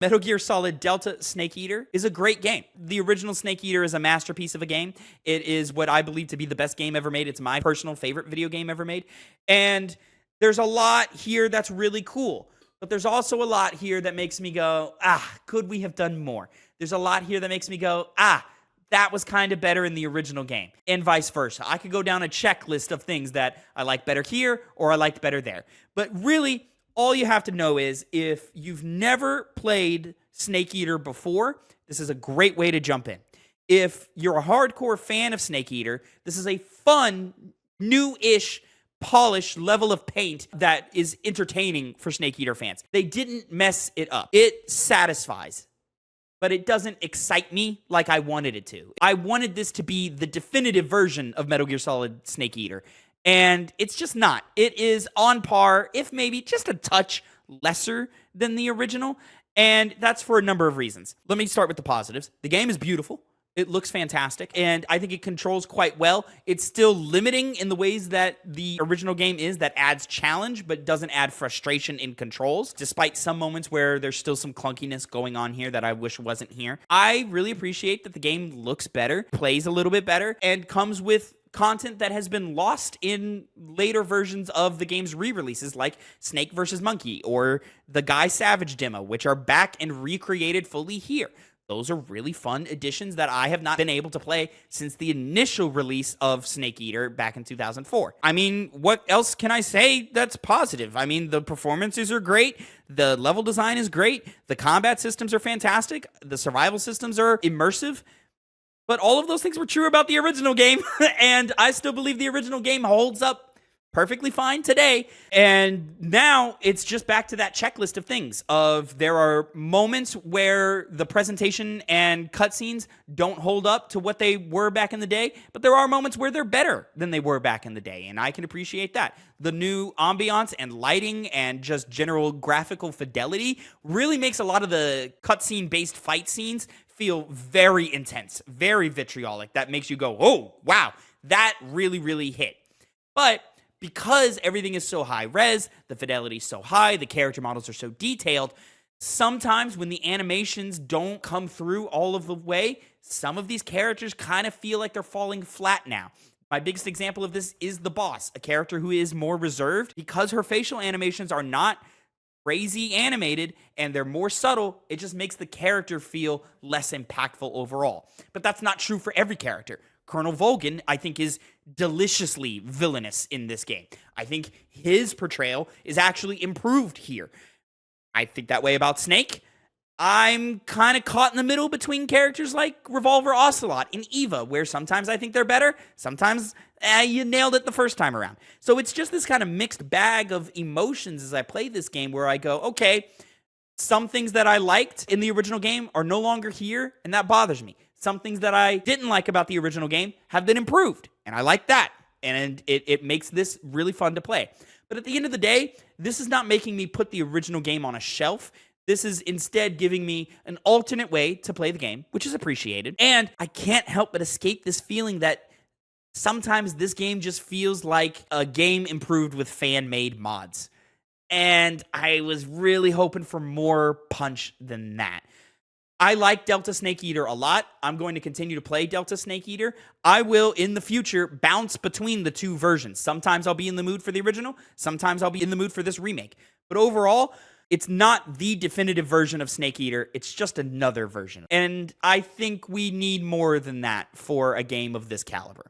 Metal Gear Solid Delta Snake Eater is a great game. The original Snake Eater is a masterpiece of a game. It is what I believe to be the best game ever made. It's my personal favorite video game ever made. And there's a lot here that's really cool. But there's also a lot here that makes me go, could we have done more? There's a lot here that makes me go, that was kind of better in the original game. And vice versa. I could go down a checklist of things that I like better here or I liked better there. But really, all you have to know is if you've never played Snake Eater before, this is a great way to jump in. If you're a hardcore fan of Snake Eater, this is a fun, new-ish, polished level of paint that is entertaining for Snake Eater fans. They didn't mess it up. It satisfies, but it doesn't excite me like I wanted it to. I wanted this to be the definitive version of Metal Gear Solid Snake Eater. And it's just not. It is on par, if maybe just a touch lesser than the original. And that's for a number of reasons. Let me start with the positives. The game is beautiful. It looks fantastic. And I think it controls quite well. It's still limiting in the ways that the original game is, that adds challenge, but doesn't add frustration in controls, despite some moments where there's still some clunkiness going on here that I wish wasn't here. I really appreciate that the game looks better, plays a little bit better, and comes with content that has been lost in later versions of the game's re-releases, like Snake vs. Monkey or the Guy Savage demo, which are back and recreated fully here. Those are really fun additions that I have not been able to play since the initial release of Snake Eater back in 2004. I mean, what else can I say that's positive? I mean, the performances are great. The level design is great. The combat systems are fantastic. The survival systems are immersive. But all of those things were true about the original game, and I still believe the original game holds up perfectly fine today. And now it's just back to that checklist of things of there are moments where the presentation and cutscenes don't hold up to what they were back in the day, but there are moments where they're better than they were back in the day, and I can appreciate that. The new ambiance and lighting and just general graphical fidelity really makes a lot of the cutscene-based fight scenes feel very intense, very vitriolic. That makes you go, oh, wow, that really, really hit. But because everything is so high res, the fidelity is so high, the character models are so detailed, sometimes when the animations don't come through all of the way, some of these characters kind of feel like they're falling flat now. My biggest example of this is the boss, a character who is more reserved. Because her facial animations are not crazy animated and they're more subtle, it just makes the character feel less impactful overall. But that's not true for every character. Colonel Volgin, I think, is deliciously villainous in this game. I think his portrayal is actually improved here. I think that way about Snake. I'm kind of caught in the middle between characters like Revolver Ocelot and Eva, where sometimes I think they're better, sometimes you nailed it the first time around. So it's just this kind of mixed bag of emotions as I play this game where I go, okay, some things that I liked in the original game are no longer here, and that bothers me. Some things that I didn't like about the original game have been improved, and I like that. And it makes this really fun to play. But at the end of the day, this is not making me put the original game on a shelf. This is instead giving me an alternate way to play the game, which is appreciated. And I can't help but escape this feeling that sometimes this game just feels like a game improved with fan-made mods. And I was really hoping for more punch than that. I like Delta Snake Eater a lot. I'm going to continue to play Delta Snake Eater. I will, in the future, bounce between the two versions. Sometimes I'll be in the mood for the original. Sometimes I'll be in the mood for this remake. But overall, it's not the definitive version of Snake Eater. It's just another version. And I think we need more than that for a game of this caliber.